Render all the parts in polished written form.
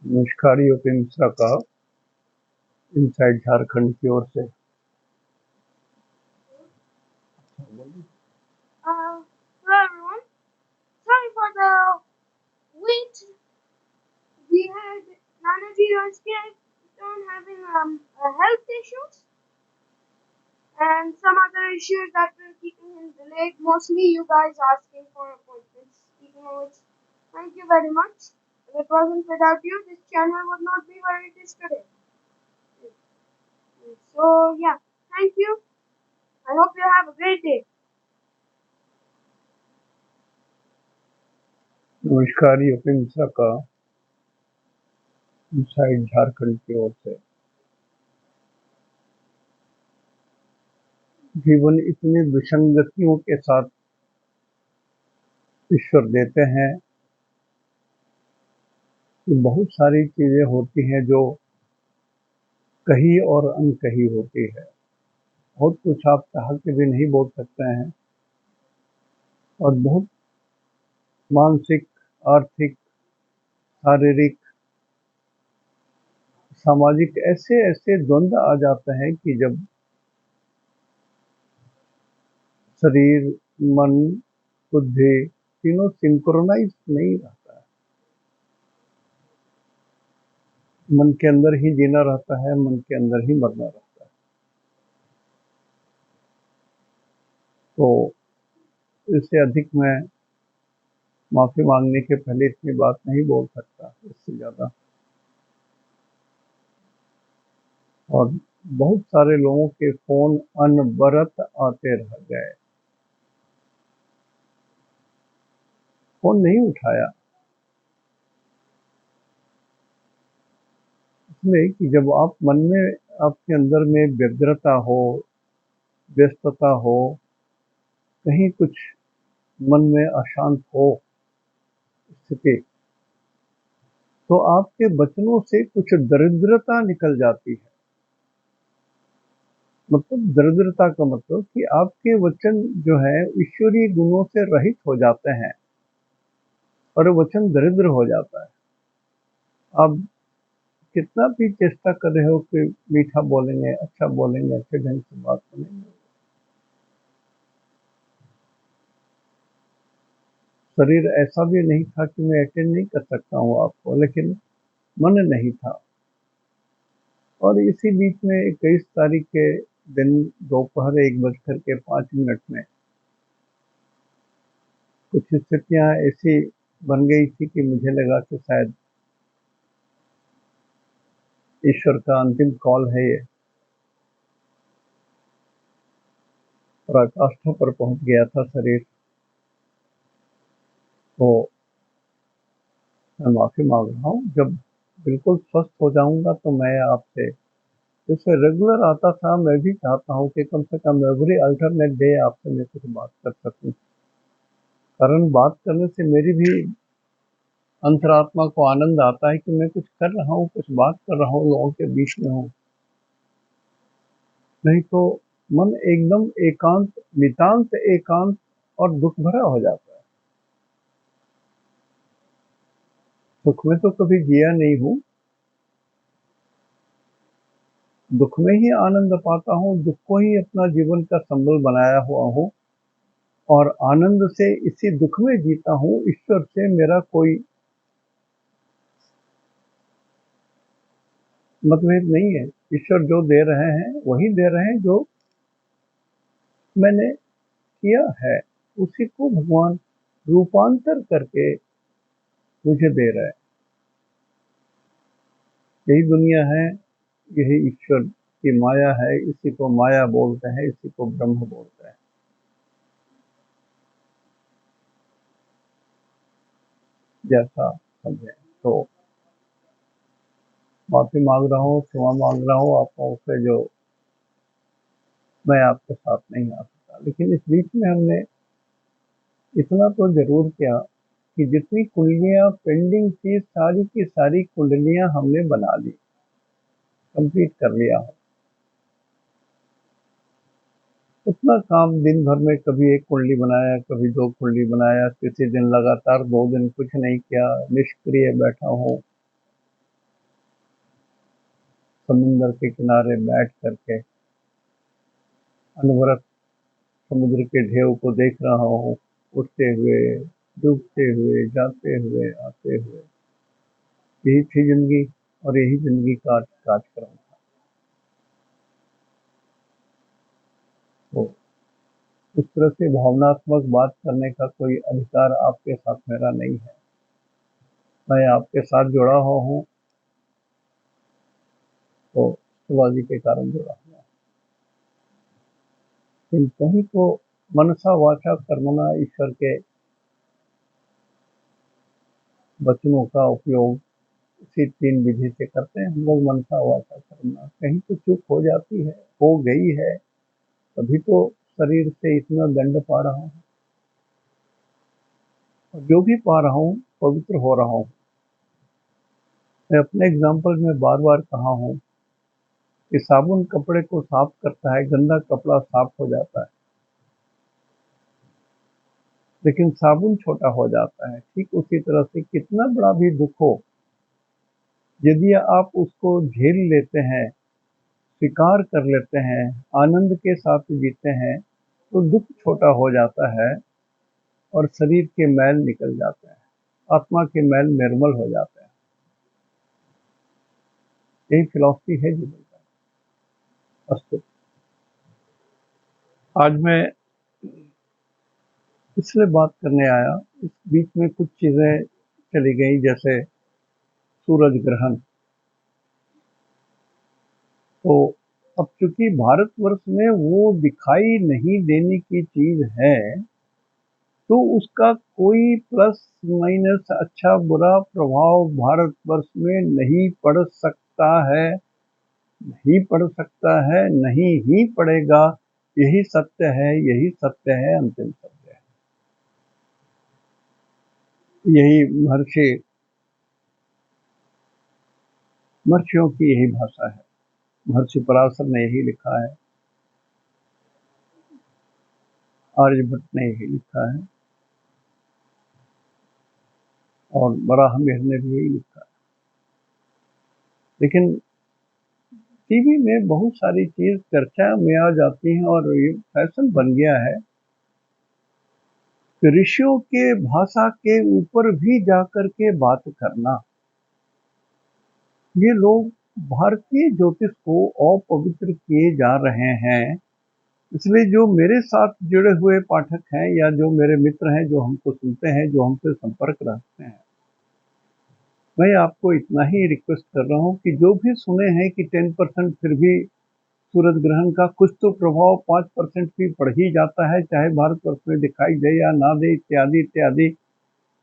नमस्कार यूपी मिश्रा का इनसाइड झारखंड की ओर से। Hello everyone. Sorry for the wait. We had Nanaji Rajke on having health issues and some other issues that were keeping him delayed. Mostly you guys asking for appointments. Speaking of which, thank you very much. If it wasn't without you, this channel would not be where it is today. So yeah, thank you. I hope you have a great day. नमस्कार UP Mishra का inside Jharkhand की ओर से। जीवन इतनी विसंगतियों के साथ ईश्वर देते हैं कि बहुत सारी चीजें होती हैं जो कही और अनकही होती है। बहुत कुछ आप चाह के भी नहीं बोल सकते हैं और बहुत मानसिक, आर्थिक, शारीरिक, सामाजिक ऐसे ऐसे द्वंद्व आ जाते हैं कि जब शरीर, मन, बुद्धि तीनों सिंक्रोनाइज नहीं रहता है। मन के अंदर ही जीना रहता है, मन के अंदर ही मरना रहता है। तो इससे अधिक मैं माफी मांगने के पहले इतनी बात नहीं बोल सकता, इससे ज्यादा। और बहुत सारे लोगों के फोन अनवरत आते रह गए, फोन नहीं उठाया। इसलिए कि जब आप मन में, आपके अंदर में व्यग्रता हो, व्यस्तता हो, कहीं कुछ मन में अशांत हो स्थिति, तो आपके वचनों से कुछ दरिद्रता निकल जाती है। मतलब दरिद्रता का मतलब कि आपके वचन जो है ईश्वरीय गुणों से रहित हो जाते हैं और वचन दरिद्र हो जाता है। आप कितना भी चेष्टा कर रहे हो कि मीठा बोलेंगे, अच्छा बोलेंगे, अच्छे ढंग से बात करेंगे, शरीर ऐसा भी नहीं था कि मैं अटेंड नहीं कर सकता हूँ आपको, लेकिन मन नहीं था। और इसी बीच में 21 तारीख के दिन दोपहर 1:05 में कुछ स्थितियां ऐसी बन गई थी कि मुझे लगा कि शायद ईश्वर का अंतिम कॉल है ये, पराकाष्ठा पर पहुंच गया था शरीर। तो मैं माफी मांग रहा हूँ। जब बिल्कुल स्वस्थ हो जाऊंगा तो मैं आपसे जैसे रेगुलर आता था, मैं भी चाहता हूँ कि कम से कम एवरी अल्टरनेट डे आपसे मैं कुछ बात कर सकूं। कारण बात करने से मेरी भी अंतरात्मा को आनंद आता है कि मैं कुछ कर रहा हूँ, कुछ बात कर रहा हूँ, लोगों के बीच में हूँ। नहीं तो मन एकदम एकांत, नितांत एकांत और दुख भरा हो जाता है। सुख में तो कभी जिया नहीं हूँ, दुख में ही आनंद पाता हूँ, दुख को ही अपना जीवन का संबल बनाया हुआ हूँ और आनंद से इसी दुख में जीता हूँ। ईश्वर से मेरा कोई मतभेद नहीं है। ईश्वर जो दे रहे हैं वही दे रहे हैं, जो मैंने किया है उसी को भगवान रूपांतर करके मुझे दे रहा है। यही दुनिया है, यही ईश्वर की माया है। इसी को माया बोलते हैं, इसी को ब्रह्म बोलते हैं। जैसा समझे। तो माफी मांग रहा हूँ, क्षमा मांग रहा हूँ आप लोगों से जो मैं आपके साथ नहीं आ सका। लेकिन इस बीच में हमने इतना तो जरूर किया कि जितनी कुंडलियां पेंडिंग थी, सारी की सारी कुंडलियां हमने बना ली, कंप्लीट कर लिया। उतना काम दिन भर में कभी एक कुंडली बनाया, कभी दो कुंडली बनाया, किसी दिन लगातार 2 दिन कुछ नहीं किया, निष्क्रिय बैठा हूँ। समुंदर के किनारे बैठ करके अनवरत समुद्र के ढेव को देख रहा हूँ, उठते हुए, डूबते हुए, जाते हुए, आते हुए। यही थी जिंदगी और यही जिंदगी का कार्यक्रम था। तो इस तरह से भावनात्मक बात करने का कोई अधिकार आपके साथ मेरा नहीं है। मैं आपके साथ जुड़ा हुआ हूँ तो शिवाजी के कारण जुड़ा हुआ हूँ। इन कहीं को मनसा वाचा कर्मणा ईश्वर के वचनों का उपयोग इसी 3 विधि से करते हैं हम लोग। मनसा वाचा कर्मणा, कहीं तो चूक हो जाती है, हो गई है, तभी तो शरीर से इतना दंड पा रहा हूँ, और जो भी पा रहा हूँ पवित्र हो रहा हूँ। मैं अपने एग्जाम्पल में बार बार कहा हूँ कि साबुन कपड़े को साफ करता है, गंदा कपड़ा साफ हो जाता है, लेकिन साबुन छोटा हो जाता है। ठीक उसी तरह से कितना बड़ा भी दुख हो, यदि आप उसको झेल लेते हैं, स्वीकार कर लेते हैं, आनंद के साथ जीते हैं, तो दुख छोटा हो जाता है और शरीर के मैल निकल जाते हैं, आत्मा के मैल निर्मल हो जाते हैं। यही फिलॉसफी है जीवन का। अस्तु, आज मैं इसलिए बात करने आया, इस बीच में कुछ चीजें चली गई, जैसे सूरज ग्रहण। तो अब चूंकि भारतवर्ष में वो दिखाई नहीं देने की चीज है, तो उसका कोई प्लस माइनस अच्छा बुरा प्रभाव भारतवर्ष में नहीं पड़ सकता है, नहीं पड़ सकता है, नहीं ही पड़ेगा। यही सत्य है, यही सत्य है, अंतिम सत्य है। यही महर्षियों की यही भाषा है। महर्षि पराशर ने यही लिखा है, आर्यभट्ट ने यही लिखा है, और वराहमिहिर ने भी यही लिखा है। लेकिन टीवी में बहुत सारी चीज चर्चा में आ जाती हैं, और ये फैशन बन गया है कि ऋषियों के भाषा के ऊपर भी जाकर के बात करना। ये लोग भारतीय ज्योतिष को अपवित्र किए जा रहे हैं। इसलिए जो मेरे साथ जुड़े हुए पाठक हैं, या जो मेरे मित्र हैं, जो हमको सुनते हैं, जो हमसे संपर्क रखते हैं, मैं आपको इतना ही रिक्वेस्ट कर रहा हूँ कि जो भी सुने हैं कि 10% फिर भी सूरज ग्रहण का कुछ तो प्रभाव 5% भी पड़ ही जाता है, चाहे भारतवर्ष में दिखाई दे या ना दे, इत्यादि इत्यादि।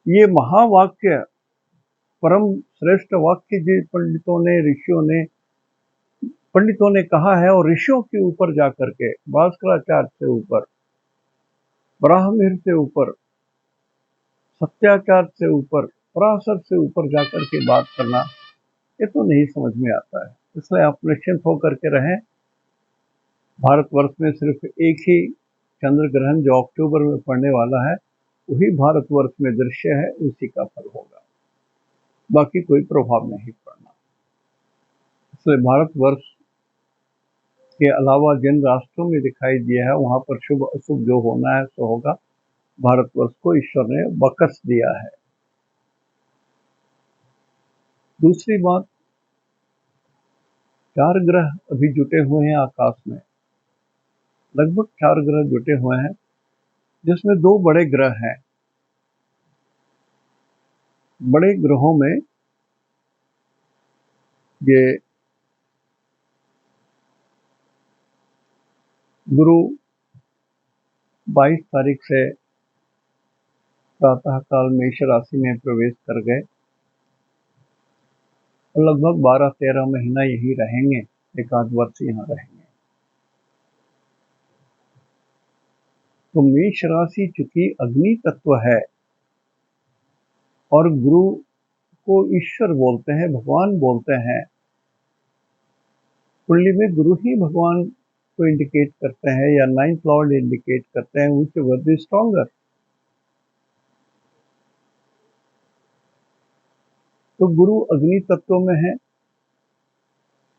ये महावाक्य, परम श्रेष्ठ वाक्य जो पंडितों ने कहा है, और ऋषियों के ऊपर जाकर के, भास्कराचार्य से ऊपर, ब्राह्मण से ऊपर, सत्याचार्य से ऊपर, पराशर से ऊपर जाकर के बात करना, ये तो नहीं समझ में आता है। इसलिए आप निश्चिंत होकर के रहें। भारतवर्ष में सिर्फ एक ही चंद्र ग्रहण जो अक्टूबर में पड़ने वाला है, वही भारतवर्ष में दृश्य है, उसी का फल होगा, बाकी कोई प्रभाव नहीं पड़ना। इसलिए भारतवर्ष के अलावा जिन राष्ट्रों में दिखाई दिया है, वहां पर शुभ अशुभ जो होना है सो होगा। भारतवर्ष को ईश्वर ने बकस दिया है। दूसरी बात, 4 ग्रह अभी जुटे हुए हैं आकाश में, लगभग 4 ग्रह जुटे हुए हैं, जिसमें 2 बड़े ग्रह हैं। बड़े ग्रहों में ये गुरु 22 तारीख से प्रातः काल मेष राशि में प्रवेश कर गए, और लगभग 12-13 महीना यही रहेंगे, एक आध वर्ष यहाँ रहेंगे। तो मेष राशि चूंकि अग्नि तत्व है, और गुरु को ईश्वर बोलते हैं, भगवान बोलते हैं, कुंडली में गुरु ही भगवान को इंडिकेट करते हैं, या 9th लॉर्ड इंडिकेट करते हैं, which ever the stronger। तो गुरु अग्नि तत्व में है,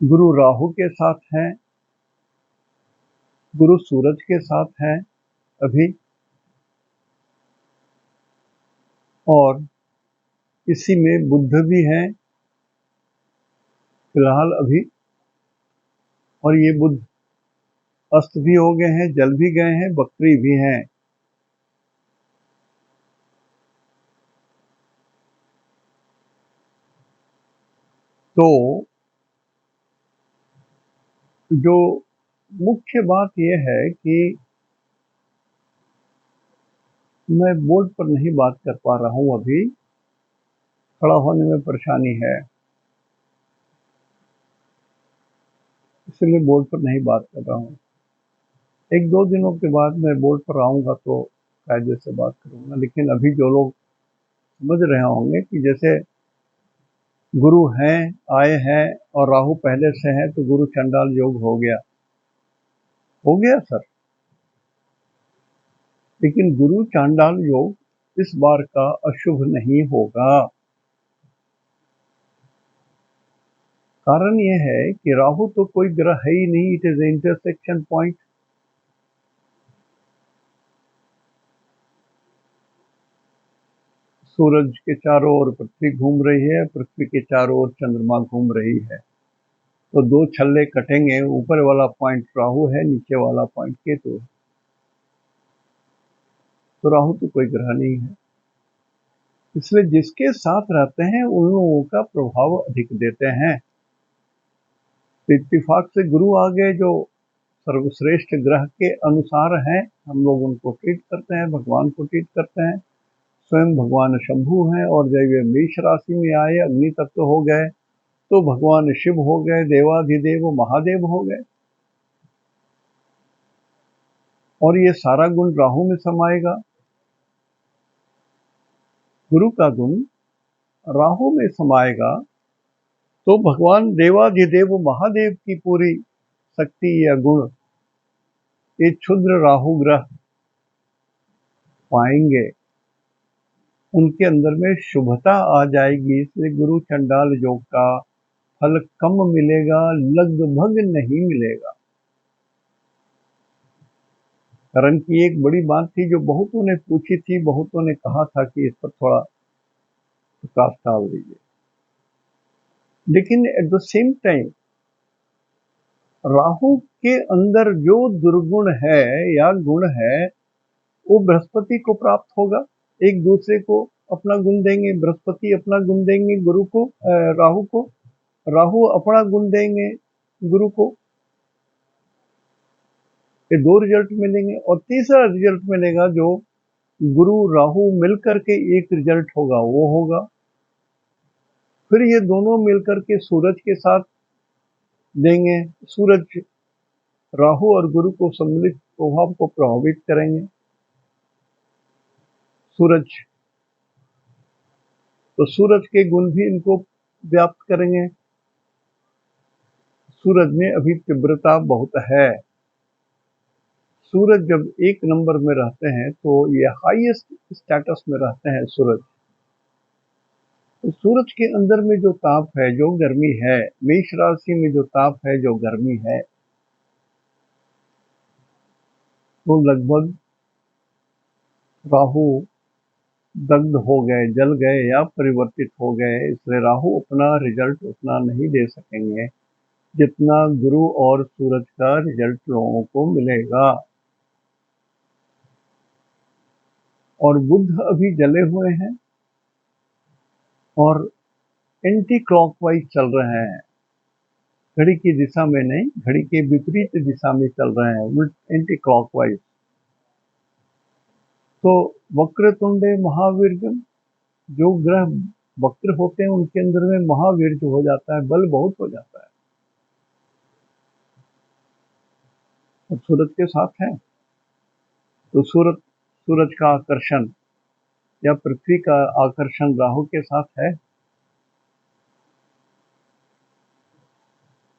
गुरु राहु के साथ हैं, गुरु सूरज के साथ हैं अभी, और इसी में बुध भी हैं फिलहाल अभी, और ये बुध अस्त भी हो गए हैं, जल भी गए हैं, वक्री भी हैं। तो जो मुख्य बात यह है कि मैं बोर्ड पर नहीं बात कर पा रहा हूं, अभी खड़ा होने में परेशानी है, इसलिए बोर्ड पर नहीं बात कर रहा हूं। एक दो दिनों के बाद मैं बोर्ड पर आऊंगा तो कायदे से बात करूंगा। लेकिन अभी जो लोग समझ रहे होंगे कि जैसे गुरु हैं, आए हैं और राहु पहले से है, तो गुरु चंडाल योग हो गया सर। लेकिन गुरु चांडाल योग इस बार का अशुभ नहीं होगा। कारण यह है कि राहु तो कोई ग्रह है ही नहीं, इट इज इंटरसेक्शन पॉइंट। सूरज के चारों ओर पृथ्वी घूम रही है, पृथ्वी के चारों ओर चंद्रमा घूम रही है, तो दो छल्ले कटेंगे। ऊपर वाला पॉइंट राहु है, नीचे वाला पॉइंट केतु है। तो राहु तो कोई ग्रह नहीं है, इसलिए जिसके साथ रहते हैं उन लोगों का प्रभाव अधिक देते हैं। तो इत्तेफाक से गुरु आ गए जो सर्वश्रेष्ठ ग्रह के अनुसार हैं, हम लोग उनको ट्रीट करते हैं, भगवान को ट्रीट करते हैं। स्वयं भगवान शंभु हैं, और जब ये मेष राशि में आए, अग्नि तत्व हो गए, तो भगवान शिव हो गए, देवाधिदेव महादेव हो गए। और ये सारा गुण राहु में समाएगा। गुरु का गुण राहु में समाएगा, तो भगवान देवाधिदेव महादेव की पूरी शक्ति या गुण ये क्षुद्र राहु ग्रह पाएंगे। उनके अंदर में शुभता आ जाएगी, इसलिए गुरु चंडाल योग का फल कम मिलेगा, लगभग नहीं मिलेगा। कारण की एक बड़ी बात थी जो बहुतों ने पूछी थी, बहुतों ने कहा था कि इस पर थोड़ा प्रकाश डाल दीजिए। लेकिन at the same time Rahu के अंदर जो दुर्गुण है या गुण है वो बृहस्पति को प्राप्त होगा। एक दूसरे को अपना गुण देंगे, बृहस्पति अपना गुण देंगे गुरु को, राहु को, राहु अपना गुण देंगे गुरु को। ये दो रिजल्ट मिलेंगे, और तीसरा रिजल्ट मिलेगा जो गुरु राहु मिलकर के एक रिजल्ट होगा, वो होगा। फिर ये दोनों मिलकर के सूरज के साथ देंगे, सूरज राहु और गुरु को सम्मिलित प्रभाव को प्रभावित करेंगे। सूरज, तो सूरज के गुण भी इनको व्याप्त करेंगे। सूरज में अभी तीव्रता बहुत है। सूरज जब एक नंबर में रहते हैं तो ये हाईएस्ट स्टेटस में रहते हैं सूरज। तो सूरज के अंदर में जो ताप है, जो गर्मी है, मेष राशि में जो ताप है, जो गर्मी है, तो लगभग राहु दग्ध हो गए, जल गए या परिवर्तित हो गए। इसलिए राहु अपना रिजल्ट उतना नहीं दे सकेंगे जितना गुरु और सूरज का रिजल्ट लोगों को मिलेगा। और बुध अभी जले हुए हैं और एंटी क्लॉकवाइज चल रहे हैं, घड़ी की दिशा में नहीं, घड़ी के विपरीत दिशा में चल रहे हैं, एंटी क्लॉकवाइज। तो वक्रतुंडे महावीर्यम, जो ग्रह वक्र होते हैं उनके अंदर में महावीर्य हो जाता है, बल बहुत हो जाता है। और सूरज के साथ है, तो सूरज का आकर्षण या पृथ्वी का आकर्षण राहु के साथ है,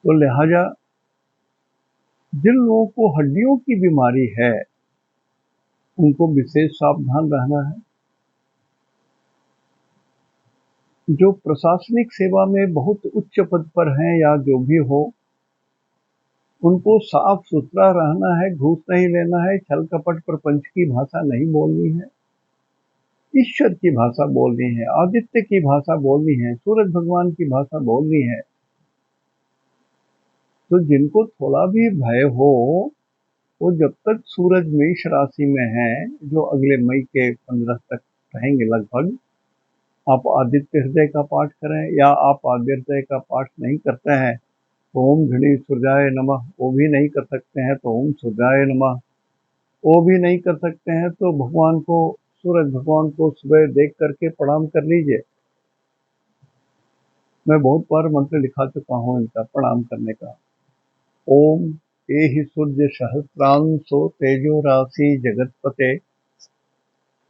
तो लिहाजा जिन लोगों को हड्डियों की बीमारी है उनको विशेष सावधान रहना है। जो प्रशासनिक सेवा में बहुत उच्च पद पर हैं या जो भी हो, उनको साफ सुथरा रहना है, घूस नहीं लेना है, छल कपट प्रपंच की भाषा नहीं बोलनी है, ईश्वर की भाषा बोलनी है, आदित्य की भाषा बोलनी है, सूरज भगवान की भाषा बोलनी है। तो जिनको थोड़ा भी भय हो, वो जब तक सूरज मेष राशि में है, जो अगले मई के 15 तक रहेंगे लगभग, आप आदित्य हृदय का पाठ करें, या आप आदित्य हृदय का पाठ नहीं करते हैं तो ओम घड़ी सूर्याय नमः वो भी नहीं कर सकते हैं तो ओम सूर्याय नमः वो भी नहीं कर सकते हैं तो भगवान को, सूरज भगवान को सुबह देख करके प्रणाम कर लीजिए। मैं बहुत बार मंत्र लिखा चुका हूँ इनका प्रणाम करने का। ओम एहि सूर्य सहस्रांशो तेजो राशि जगतपते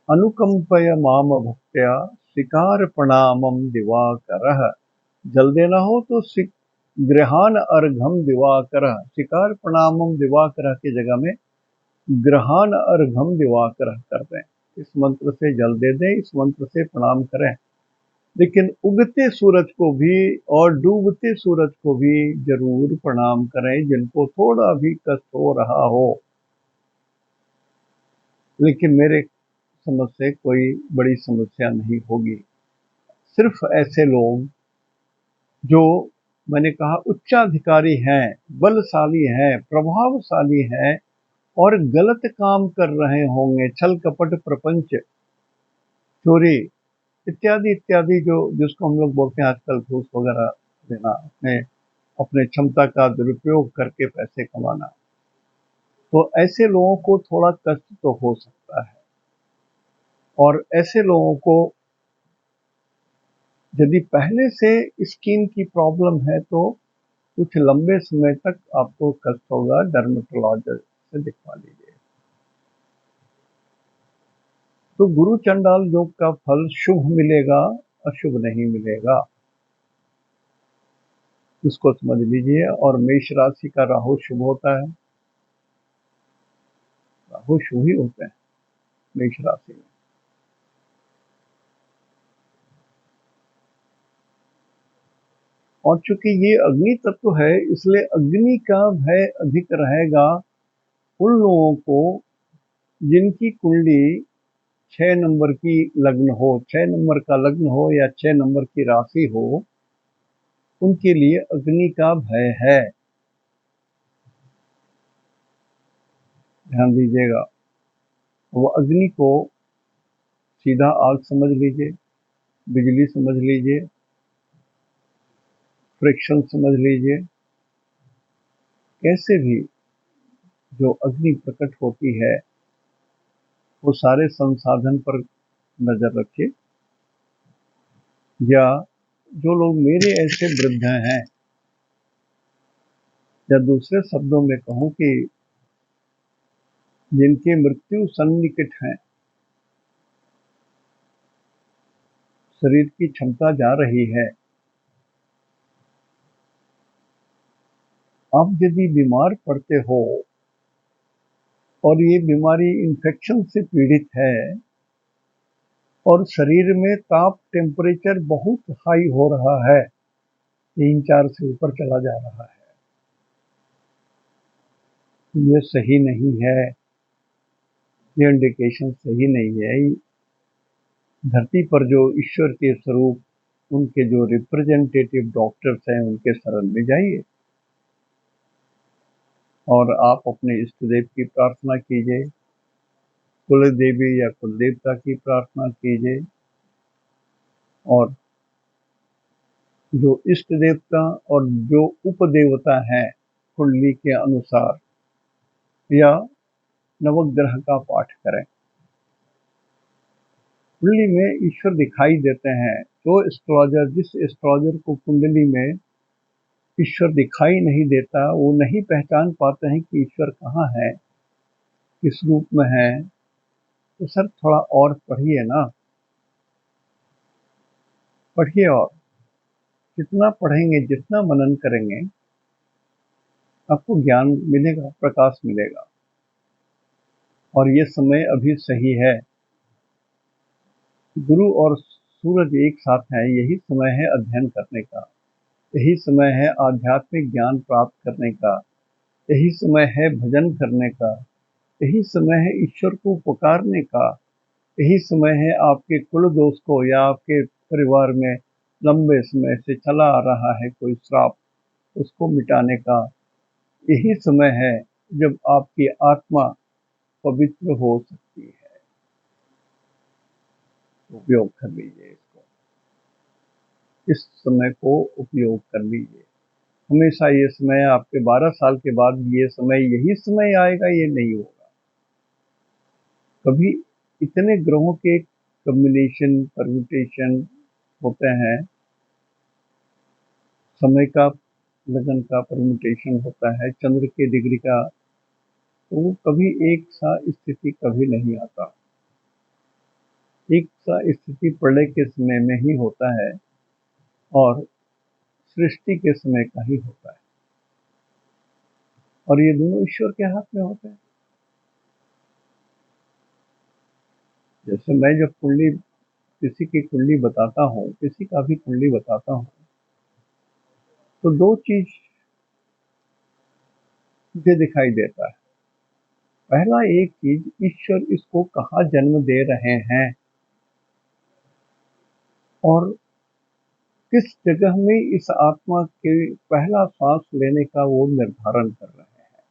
अनुकंपय माम भक्त्या शिकार प्रणामम दिवाकर। जल देना हो तो ग्रहान अर्घम दिवाकर, शिकार प्रणामम दिवाकर की जगह में ग्रहान अर्घम दिवाकर कर दें। इस मंत्र से जल दे दें, इस मंत्र से प्रणाम करें। लेकिन उगते सूरज को भी और डूबते सूरज को भी जरूर प्रणाम करें, जिनको थोड़ा भी कष्ट हो रहा हो। लेकिन मेरे समझ से कोई बड़ी समस्या नहीं होगी। सिर्फ ऐसे लोग जो मैंने कहा उच्चाधिकारी हैं, बलशाली हैं, प्रभावशाली हैं और गलत काम कर रहे होंगे, छल कपट प्रपंच चोरी इत्यादि इत्यादि, जो जिसको हम लोग बोलते हैं आजकल घूस वगैरह देना, अपने अपने क्षमता का दुरुपयोग करके पैसे कमाना, तो ऐसे लोगों को थोड़ा कष्ट तो हो सकता है। और ऐसे लोगों को यदि पहले से स्किन की प्रॉब्लम है तो कुछ लंबे समय तक आपको कष्ट होगा, डर्मेटोलॉजिस्ट से दिखवा लीजिए। तो गुरु चंडाल योग का फल शुभ मिलेगा, अशुभ नहीं मिलेगा, इसको समझ लीजिए। और मेष राशि का राहु शुभ होता है, राहु शुभ ही होते हैं मेष राशि में। और चूंकि ये अग्नि तत्व है, इसलिए अग्नि का भय अधिक रहेगा उन लोगों को जिनकी कुंडली 6 नंबर की लग्न हो, 6 नंबर का लग्न हो या 6 नंबर की राशि हो, उनके लिए अग्नि का भय है। ध्यान दीजिएगा, वो अग्नि को सीधा आग समझ लीजिए, बिजली समझ लीजिए, फ्रिक्शन समझ लीजिए, कैसे भी जो अग्नि प्रकट होती है वो सारे संसाधन पर नजर रखिए। या जो लोग मेरे ऐसे वृद्ध हैं, या दूसरे शब्दों में कहूं कि जिनकी मृत्यु सन्निकट है, शरीर की क्षमता जा रही है, आप यदि बीमार पड़ते हो और ये बीमारी इन्फेक्शन से पीड़ित है और शरीर में ताप टेम्परेचर बहुत हाई हो रहा है, 3-4 से ऊपर चला जा रहा है, ये सही नहीं है, ये इंडिकेशन सही नहीं है। धरती पर जो ईश्वर के स्वरूप, उनके जो रिप्रेजेंटेटिव डॉक्टर्स हैं, उनके शरण में जाइए और आप अपने इष्ट देव की प्रार्थना कीजिए, कुल देवी या कुल देवता की प्रार्थना कीजिए। और जो इष्ट देवता और जो उपदेवता हैं कुंडली के अनुसार, या नवग्रह का पाठ करें। कुंडली में ईश्वर दिखाई देते हैं, तो एस्ट्रोलॉजर, जिस एस्ट्रोलॉजर को कुंडली में ईश्वर दिखाई नहीं देता, वो नहीं पहचान पाते हैं कि ईश्वर कहाँ है, किस रूप में है। तो सर थोड़ा और पढ़िए ना, पढ़िए, और जितना पढ़ेंगे, जितना मनन करेंगे, आपको ज्ञान मिलेगा, प्रकाश मिलेगा। और ये समय अभी सही है। गुरु और सूरज एक साथ हैं, यही समय है अध्ययन करने का, यही समय है आध्यात्मिक ज्ञान प्राप्त करने का, यही समय है भजन करने का, यही समय है ईश्वर को पुकारने का, यही समय है आपके कुल दोष को या आपके परिवार में लंबे समय से चला आ रहा है कोई श्राप, उसको मिटाने का। यही समय है जब आपकी आत्मा पवित्र हो सकती है। उपयोग कर लीजिए इसको, इस समय को उपयोग कर लीजिए। हमेशा ये समय, आपके 12 साल के बाद ये समय यही समय आएगा, ये नहीं होगा कभी। इतने ग्रहों के कम्बिनेशन, परम्यूटेशन होते हैं, समय का, लगन का परम्यूटेशन होता है, चंद्र के डिग्री का, तो वो कभी एक सा स्थिति कभी नहीं आता। एक सा स्थिति प्रलय के समय में ही होता है और सृष्टि के समय का ही होता है, और ये दोनों ईश्वर के हाथ में होते हैं। जैसे मैं जब कुंडली, किसी की कुंडली बताता हूँ, किसी का भी कुंडली बताता हूँ, तो दो चीज मुझे दिखाई देता है। पहला एक चीज, ईश्वर इसको कहाँ जन्म दे रहे हैं और किस जगह में इस आत्मा के पहला सांस लेने का वो निर्धारण कर रहे हैं,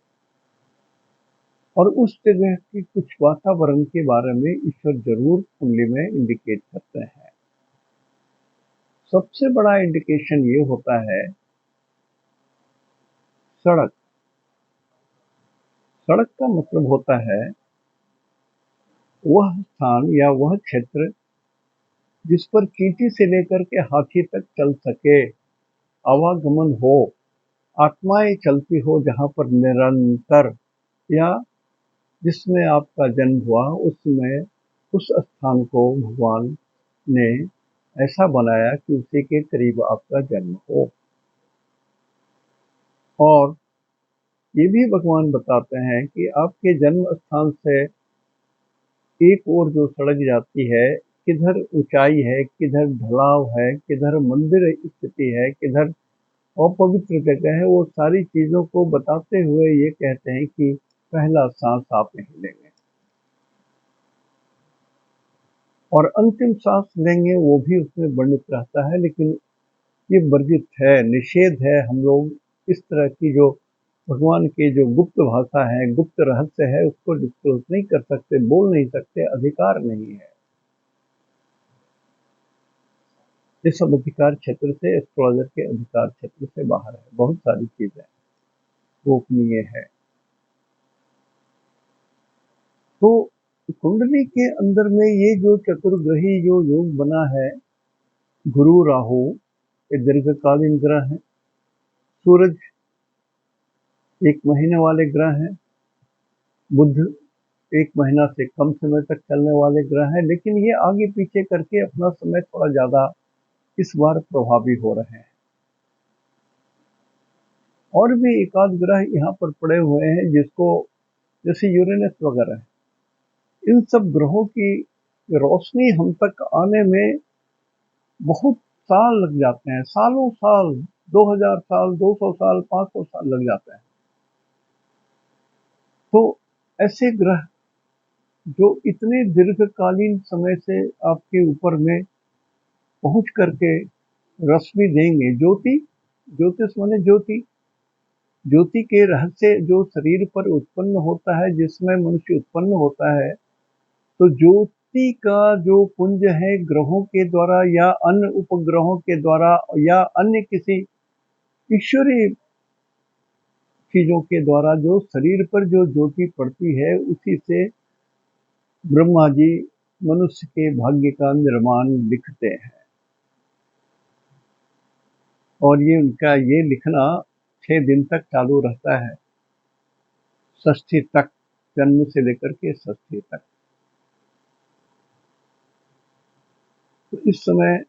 और उस जगह की कुछ वातावरण के बारे में ईश्वर जरूर कुंडली में इंडिकेट करते हैं। सबसे बड़ा इंडिकेशन ये होता है सड़क। सड़क का मतलब होता है वह स्थान या वह क्षेत्र जिस पर चींटी से लेकर के हाथी तक चल सके, आवागमन हो, आत्माएं चलती हो, जहां पर निरंतर, या जिसमें आपका जन्म हुआ उसमें उस स्थान को भगवान ने ऐसा बनाया कि उसी के करीब आपका जन्म हो। और ये भी भगवान बताते हैं कि आपके जन्म स्थान से एक ओर जो सड़क जाती है, किधर ऊंचाई है, किधर ढलाव है, किधर मंदिर स्थिति है, किधर अपवित्र जगह है, वो सारी चीजों को बताते हुए ये कहते हैं कि पहला सांस आप नहीं लेंगे और अंतिम सांस लेंगे, वो भी उसमें वर्णित रहता है, लेकिन ये वर्जित है, निषेध है। हम लोग इस तरह की जो भगवान की जो गुप्त भाषा है, गुप्त रहस्य है, उसको डिस्क्लोज नहीं कर सकते, बोल नहीं सकते, अधिकार नहीं है। ये सब अधिकार क्षेत्र से, एस्ट्रोलॉजर के अधिकार क्षेत्र से बाहर है। बहुत सारी चीजें गोपनीय है। तो कुंडली के अंदर में ये जो चतुर्ग्रही जो योग बना है, गुरु राहु ये दीर्घकालीन ग्रह हैं, सूरज एक महीने वाले ग्रह हैं, बुध एक महीना से कम समय तक चलने वाले ग्रह हैं, लेकिन ये आगे पीछे करके अपना समय थोड़ा ज्यादा इस बार प्रभावी हो रहे हैं। और भी एकाध ग्रह यहाँ पर पड़े हुए हैं जिसको, जैसे यूरेनस वगैरह है, इन सब ग्रहों की रोशनी हम तक आने में बहुत साल लग जाते हैं, सालों साल, 2000 साल, 200 साल, 500 साल लग जाते हैं। तो ऐसे ग्रह जो इतने दीर्घकालीन समय से आपके ऊपर में पहुंच करके रश्मि देंगे, ज्योति, ज्योतिष माने ज्योति, ज्योति के रहस्य जो शरीर पर उत्पन्न होता है, जिसमें मनुष्य उत्पन्न होता है, तो ज्योति का जो पुंज है ग्रहों के द्वारा या अन्य उपग्रहों के द्वारा या अन्य किसी ईश्वरीय चीजों के द्वारा जो शरीर पर जो ज्योति पड़ती है, उसी से ब्रह्मा जी मनुष्य के भाग्य का निर्माण लिखते हैं। और ये उनका ये लिखना 6 दिन तक चालू रहता है, षष्ठी तक, जन्म से लेकर के षष्ठी तक। तो इस समय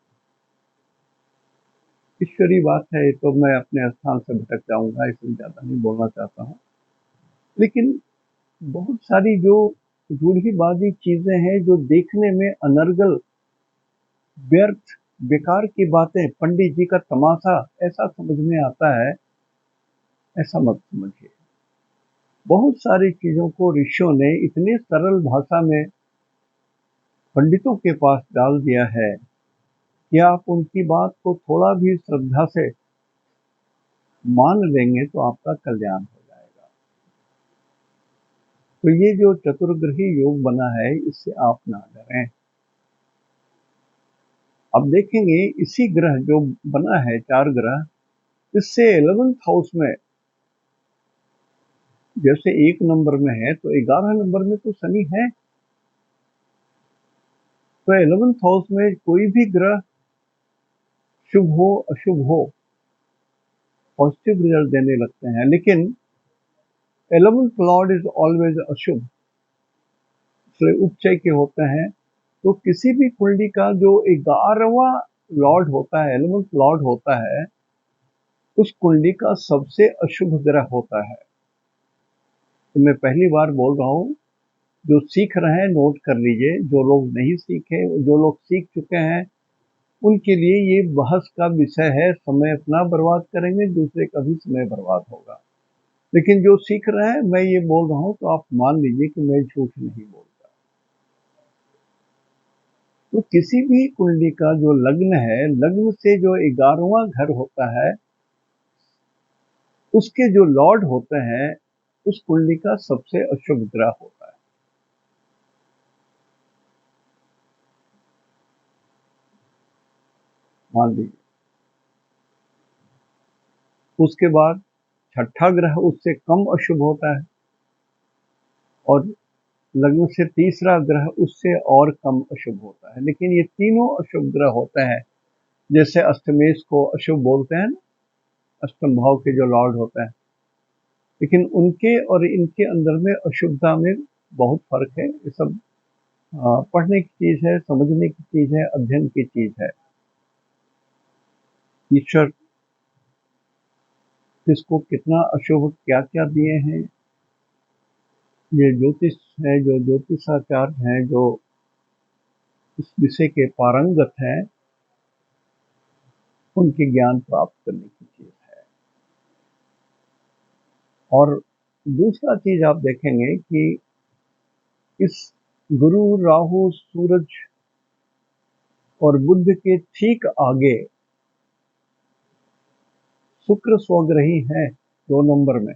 ईश्वरी बात है, तो मैं अपने स्थान से भटक जाऊंगा, इसलिए ज्यादा नहीं बोलना चाहता हूँ। लेकिन बहुत सारी जो रूढ़िवादी चीजें हैं जो देखने में अनर्गल व्यर्थ बेकार की बातें, पंडित जी का तमाशा, ऐसा समझ में आता है, ऐसा मत समझिए। बहुत सारी चीजों को ऋषियों ने इतने सरल भाषा में पंडितों के पास डाल दिया है कि आप उनकी बात को थोड़ा भी श्रद्धा से मान लेंगे तो आपका कल्याण हो जाएगा। तो ये जो चतुर्ग्रही योग बना है, इससे आप ना डरें। अब देखेंगे इसी ग्रह जो बना है, 4 ग्रह, इससे 11th हाउस में, जैसे 1 नंबर में है तो 11 नंबर में तो शनि है। तो 11th हाउस में कोई भी ग्रह शुभ हो अशुभ हो, पॉजिटिव रिजल्ट देने लगते हैं। लेकिन 11th लॉर्ड इज ऑलवेज अशुभ, इसलिए उपचय के होते हैं। तो किसी भी कुंडली का जो 11वां लॉर्ड होता है, 11th लॉर्ड होता है, उस कुंडली का सबसे अशुभ ग्रह होता है। तो मैं पहली बार बोल रहा हूँ, जो सीख रहे हैं नोट कर लीजिए, जो लोग नहीं सीखे, जो लोग सीख चुके हैं, उनके लिए ये बहस का विषय है। समय अपना बर्बाद करेंगे, दूसरे का भी समय बर्बाद होगा। लेकिन जो सीख रहे हैं, मैं ये बोल रहा हूँ तो आप मान लीजिए कि मैं झूठ नहीं बोलता। तो किसी भी कुंडली का जो लग्न है, लग्न से जो 11वां घर होता है, उसके जो लॉर्ड होते हैं, उस कुंडली का सबसे अशुभ ग्रह होता है। मान लीजिए। उसके बाद 6ठा ग्रह उससे कम अशुभ होता है, और लग्न से तीसरा ग्रह उससे और कम अशुभ होता है। लेकिन ये तीनों अशुभ ग्रह होते हैं। जैसे अष्टमेश को अशुभ बोलते हैं ना, अष्टम भाव के जो लॉर्ड होते हैं, लेकिन उनके और इनके अंदर में अशुभता में बहुत फर्क है। ये सब पढ़ने की चीज है, समझने की चीज है, अध्ययन की चीज है। ईश्वर किसको कितना अशुभ क्या क्या दिए हैं, ये ज्योतिष है, जो ज्योतिषाचार्य हैं, जो इस विषय के पारंगत हैं, उनके ज्ञान प्राप्त करने की चीज है। और दूसरा चीज आप देखेंगे कि इस गुरु, राहु, सूरज और बुध के ठीक आगे शुक्र स्वग्रही है 2 नंबर में,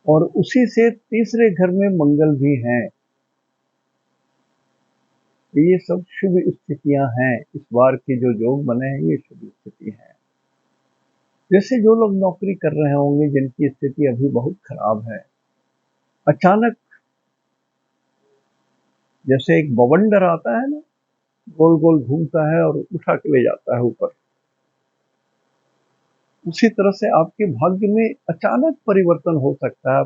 और उसी से तीसरे घर में मंगल भी हैं। ये सब शुभ स्थितियां हैं। इस बार के जो योग बने हैं, ये शुभ स्थिति है। जैसे जो लोग नौकरी कर रहे होंगे, जिनकी स्थिति अभी बहुत खराब है, अचानक जैसे एक बवंडर आता है ना, गोल गोल घूमता है और उठा के ले जाता है ऊपर, उसी तरह से आपके भाग्य में अचानक परिवर्तन हो सकता है।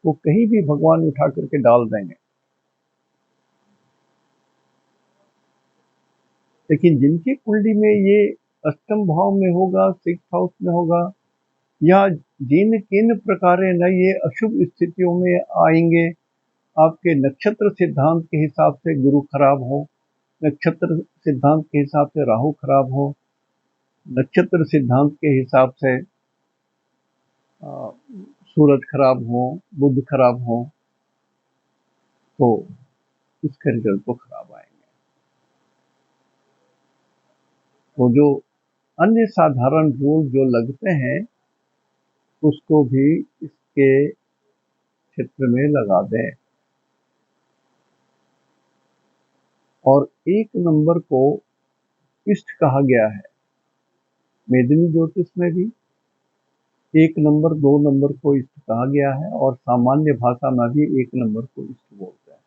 वो कहीं भी भगवान उठा करके डाल देंगे। लेकिन जिनकी कुंडली में ये अष्टम भाव में होगा, 6th हाउस में होगा, या जिन किन प्रकार न ये अशुभ स्थितियों में आएंगे, आपके नक्षत्र सिद्धांत के हिसाब से गुरु खराब हो, नक्षत्र सिद्धांत के हिसाब से राहु खराब हो, नक्षत्र सिद्धांत के हिसाब से सूरज खराब हो, बुध खराब हो, तो इसके रिजल्ट तो खराब आएंगे। तो जो अन्य साधारण रूल जो लगते हैं, उसको भी इसके क्षेत्र में लगा दें। और 1 नंबर को इष्ट कहा गया है, मेदिनी ज्योतिष में भी 1 नंबर, 2 नंबर को इष्ट कहा गया है, और सामान्य भाषा में भी 1 नंबर को इष्ट बोलते हैं।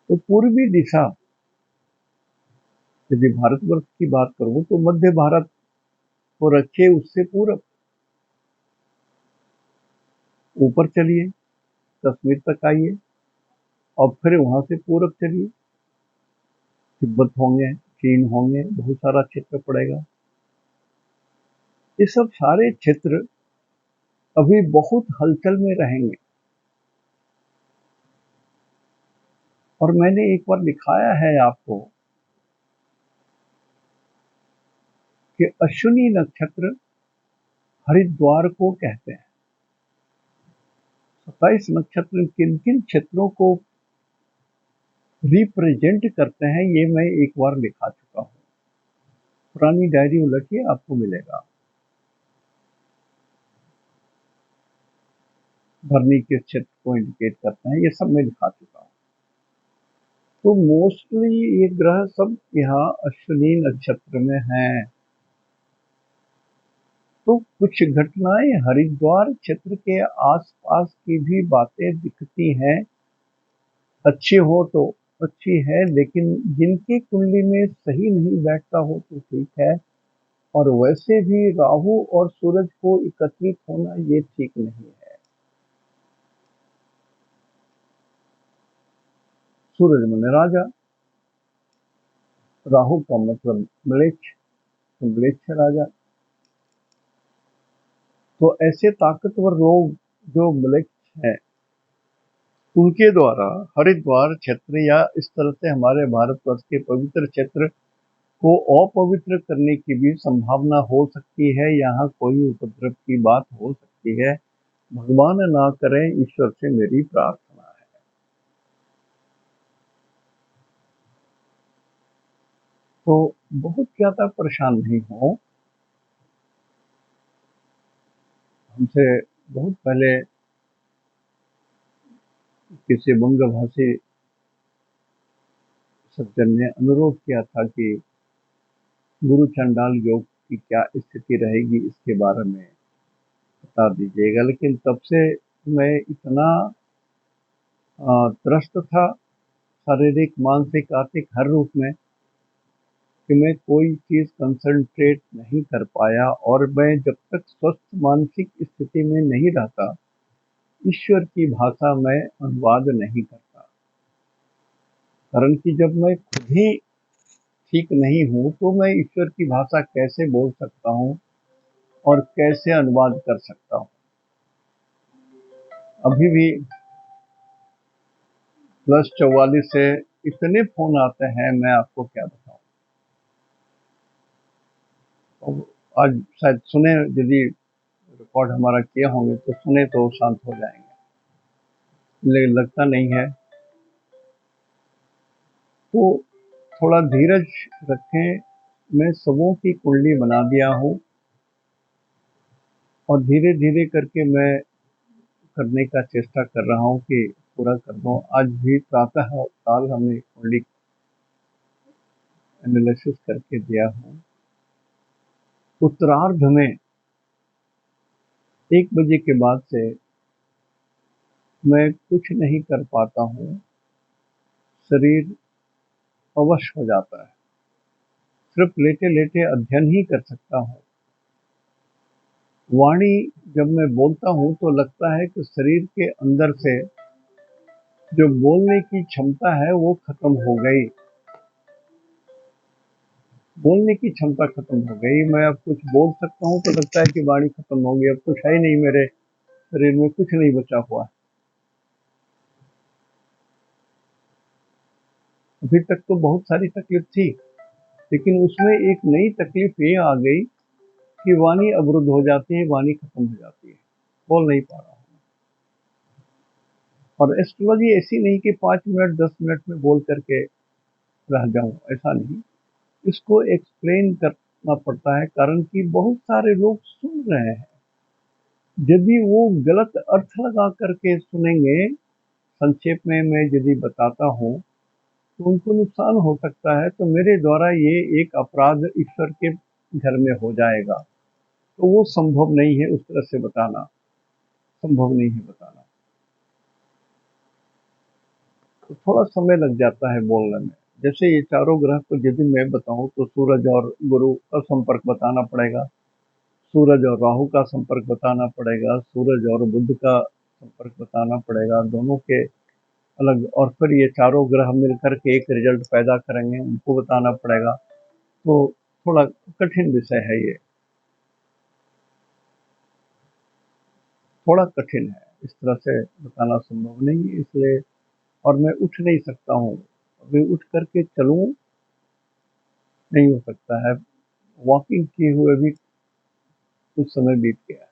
तो पूर्वी दिशा, यदि भारतवर्ष की बात करूं तो मध्य भारत को रखिए, उससे पूरब ऊपर चलिए, कश्मीर तक आइए, और फिर वहां से पूरब चलिए, तिब्बत होंगे, चीन होंगे, बहुत सारा क्षेत्र पड़ेगा। ये सब सारे क्षेत्र अभी बहुत हलचल में रहेंगे। और मैंने एक बार दिखाया है आपको कि अश्विनी नक्षत्र हरिद्वार को कहते हैं। 27 नक्षत्र किन किन क्षेत्रों को रिप्रेजेंट करते हैं, ये मैं एक बार लिखा चुका हूँ। पुरानी डायरी उलटिए, आपको मिलेगा। भरनी किस क्षेत्र को इंडिकेट करते हैं, ये सब मैं लिखा चुका हूँ। तो मोस्टली ये ग्रह सब यहाँ अश्विनी नक्षत्र में हैं। तो कुछ घटनाएं हरिद्वार क्षेत्र के आसपास की भी बातें दिखती हैं। अच्छी हो तो अच्छी है, लेकिन जिनकी कुंडली में सही नहीं बैठता हो तो ठीक है। और वैसे भी राहु और सूरज को एकत्रित होना ये ठीक नहीं है। सूरज माने राजा, राहु का मतलब म्लेच्छ, तो म्लेच्छ राजा। तो ऐसे ताकतवर लोग जो म्लेच्छ हैं, उनके द्वारा हरिद्वार क्षेत्र या इस तरह से हमारे भारतवर्ष के पवित्र क्षेत्र को अपवित्र करने की भी संभावना हो सकती है। यहाँ कोई उपद्रव की बात हो सकती है। भगवान ना करें, ईश्वर से मेरी प्रार्थना है। तो बहुत ज्यादा परेशान नहीं हो। हमसे बहुत पहले किसी बंगभाषी सज्जन ने अनुरोध किया था कि गुरु चंडाल योग की क्या स्थिति रहेगी, इसके बारे में बता दीजिएगा। लेकिन तब से मैं इतना त्रस्त था, शारीरिक मानसिक आर्थिक हर रूप में, कि मैं कोई चीज कंसंट्रेट नहीं कर पाया। और मैं जब तक स्वस्थ मानसिक स्थिति में नहीं रहता, ईश्वर की भाषा में अनुवाद नहीं करता। कारण कि जब मैं खुद ही ठीक नहीं हूं, तो मैं ईश्वर की भाषा कैसे बोल सकता हूं और कैसे अनुवाद कर सकता हूं। अभी भी +44 से इतने फोन आते हैं, मैं आपको क्या बताऊं। आज शायद सुने, यदि रिकॉर्ड हमारा किए होंगे तो सुने तो शांत हो जाएंगे, लेकिन लगता नहीं है। तो थोड़ा धीरज रखें। मैं सबों की कुंडली बना दिया हूँ और धीरे धीरे करके मैं करने का चेष्टा कर रहा हूँ कि पूरा कर दूँ। आज भी प्रातः काल हमने कुंडली एनालिसिस करके दिया हूँ। उत्तरार्ध में 1 बजे के बाद से मैं कुछ नहीं कर पाता हूँ, शरीर अवश हो जाता है। सिर्फ लेटे लेटे अध्ययन ही कर सकता हूँ। वाणी जब मैं बोलता हूँ तो लगता है कि शरीर के अंदर से जो बोलने की क्षमता है वो खत्म हो गई। बोलने की क्षमता खत्म हो गई। मैं अब कुछ बोल सकता हूँ तो लगता है कि वाणी खत्म हो गई, अब कुछ है ही नहीं, मेरे शरीर में कुछ नहीं बचा हुआ है। अभी तक तो बहुत सारी तकलीफ थी, लेकिन उसमें एक नई तकलीफ ये आ गई कि वाणी अवरुद्ध हो जाती है, वाणी खत्म हो जाती है, बोल नहीं पा रहा हूँ। और एस्ट्रोलॉजी ऐसी नहीं कि 5 मिनट 10 मिनट में बोल करके रह जाऊं, ऐसा नहीं। इसको एक्सप्लेन करना पड़ता है, कारण कि बहुत सारे लोग सुन रहे हैं। यदि वो गलत अर्थ लगा करके सुनेंगे, संक्षेप में मैं यदि बताता हूँ, तो उनको नुकसान हो सकता है। तो मेरे द्वारा ये एक अपराध ईश्वर के घर में हो जाएगा, तो वो संभव नहीं है। उस तरह से बताना संभव नहीं है बताना। तो थोड़ा समय लग जाता है बोलने में। जैसे ये चारों ग्रह को यदि मैं बताऊं तो सूरज और गुरु का संपर्क बताना पड़ेगा, सूरज और राहु का संपर्क बताना पड़ेगा, सूरज और बुध का संपर्क बताना पड़ेगा, दोनों के अलग। और फिर ये चारों ग्रह मिलकर के एक रिजल्ट पैदा करेंगे, उनको बताना पड़ेगा। तो थोड़ा कठिन विषय है ये, थोड़ा कठिन है, इस तरह से बताना संभव नहीं है। इसलिए और मैं उठ नहीं सकता हूँ, अभी उठ करके चलूँ नहीं हो सकता है, वॉकिंग किए हुए भी कुछ समय बीत गया।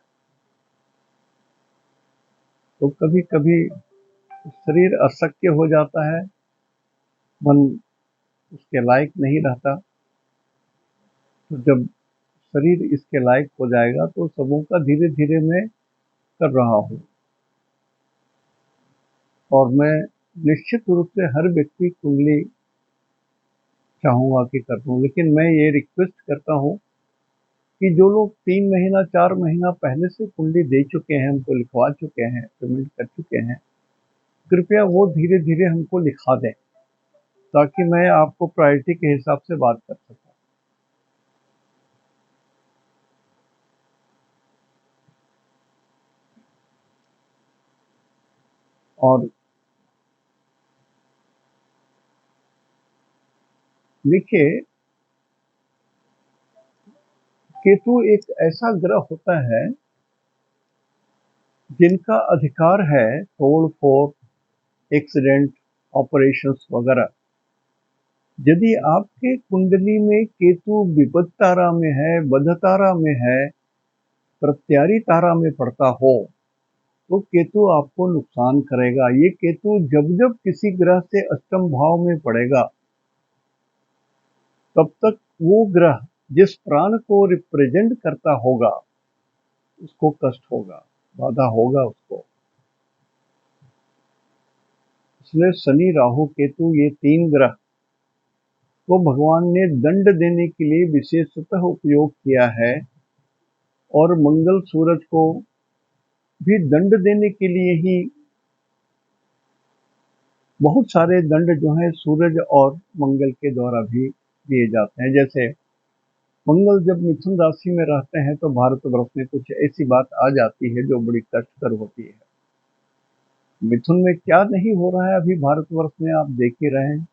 तो कभी कभी शरीर अशक्य हो जाता है, मन उसके लायक नहीं रहता। तो जब शरीर इसके लायक हो जाएगा तो सबों का धीरे धीरे मैं कर रहा हूँ, और मैं निश्चित रूप से हर व्यक्ति कुंडली चाहूंगा कि कर दूं। लेकिन मैं ये रिक्वेस्ट करता हूँ कि जो लोग 3 महीना 4 महीना पहले से कुंडली दे चुके हैं, हमको लिखवा चुके हैं, पेमेंट कर चुके हैं, कृपया वो धीरे धीरे हमको लिखा दें, ताकि मैं आपको प्रायोरिटी के हिसाब से बात कर सकूं। और देखिए, केतु एक ऐसा ग्रह होता है जिनका अधिकार है तोड़ फोड़, एक्सीडेंट, ऑपरेशंस वगैरह। यदि आपके कुंडली में केतु विपद तारा में है, बध तारा में है, प्रत्यारी तारा में पड़ता हो, तो केतु आपको नुकसान करेगा। ये केतु जब जब किसी ग्रह से अष्टम भाव में पड़ेगा, तब तक वो ग्रह जिस प्राण को रिप्रेजेंट करता होगा उसको कष्ट होगा, बाधा होगा उसको। इसलिए शनि, राहु, केतु ये 3 ग्रह को भगवान ने दंड देने के लिए विशेषतः उपयोग किया है, और मंगल सूरज को भी दंड देने के लिए ही बहुत सारे दंड जो है सूरज और मंगल के द्वारा भी दिए जाते हैं। जैसे मंगल जब मिथुन राशि में रहते हैं तो भारतवर्ष में कुछ ऐसी बात आ जाती है जो बड़ी कष्टकर होती है। मिथुन में क्या नहीं हो रहा है अभी भारतवर्ष में, आप देख ही रहे हैं।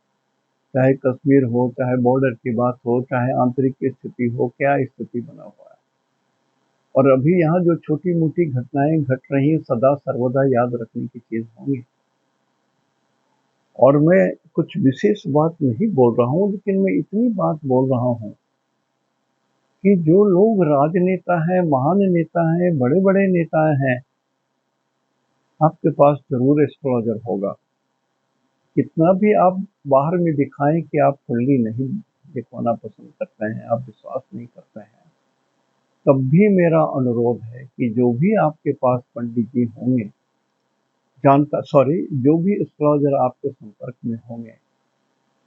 चाहे कश्मीर हो, चाहे बॉर्डर की बात हो, चाहे आंतरिक स्थिति हो, क्या स्थिति बना हुआ है। और अभी यहाँ जो छोटी मोटी घटनाएं घट रही हैं, सदा सर्वदा याद रखने की चीज होंगी। और मैं कुछ विशेष बात नहीं बोल रहा हूँ, लेकिन मैं इतनी बात बोल रहा हूँ कि जो लोग राजनेता हैं, महान नेता हैं, बड़े बड़े नेता हैं, आपके पास जरूर एस्ट्रोलॉजर होगा। कितना भी आप बाहर में दिखाएं कि आप कुंडली नहीं दिखवाना पसंद करते हैं, आप विश्वास नहीं करते हैं, तब भी मेरा अनुरोध है कि जो भी आपके पास पंडित जी होंगे, जो भी एस्ट्रोलॉजर आपके संपर्क में होंगे,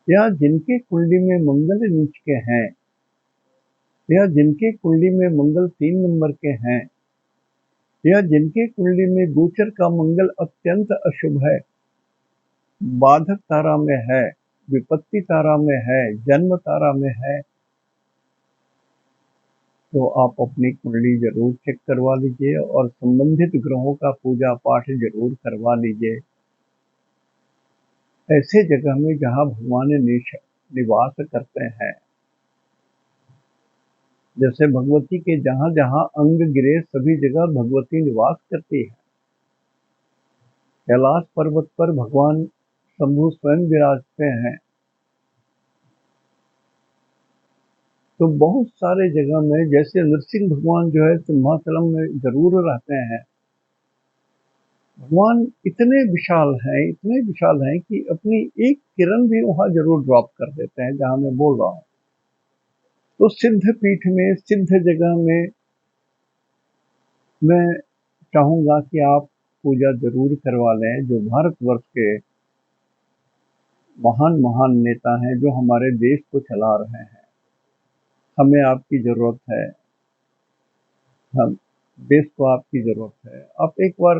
या जिनके कुंडली में मंगल नीच के हैं, या जिनके कुंडली में मंगल 3 नंबर के हैं, या जिनके कुंडली में गोचर का मंगल अत्यंत अशुभ है, बाधक तारा में है, विपत्ति तारा में है, जन्म तारा में है, तो आप अपनी कुंडली जरूर चेक करवा लीजिए और संबंधित ग्रहों का पूजा पाठ जरूर करवा लीजिए। ऐसे जगह में जहां भगवान निवास करते हैं, जैसे भगवती के जहां जहां अंग गिरे सभी जगह भगवती निवास करती है। कैलाश पर्वत पर भगवान शंभु स्वयं विराजते हैं। तो बहुत सारे जगह में, जैसे नरसिंह भगवान जो है सिंहाचलम में जरूर रहते हैं। भगवान इतने विशाल हैं, इतने विशाल हैं कि अपनी एक किरण भी वहां जरूर ड्रॉप कर देते हैं जहां मैं बोल रहा हूं। तो सिद्ध पीठ में, सिद्ध जगह में मैं चाहूंगा कि आप पूजा जरूर करवा लें। जो भारतवर्ष के महान महान नेता हैं, जो हमारे देश को चला रहे हैं, हमें आपकी जरूरत है, हम देश को आपकी जरूरत है। आप एक बार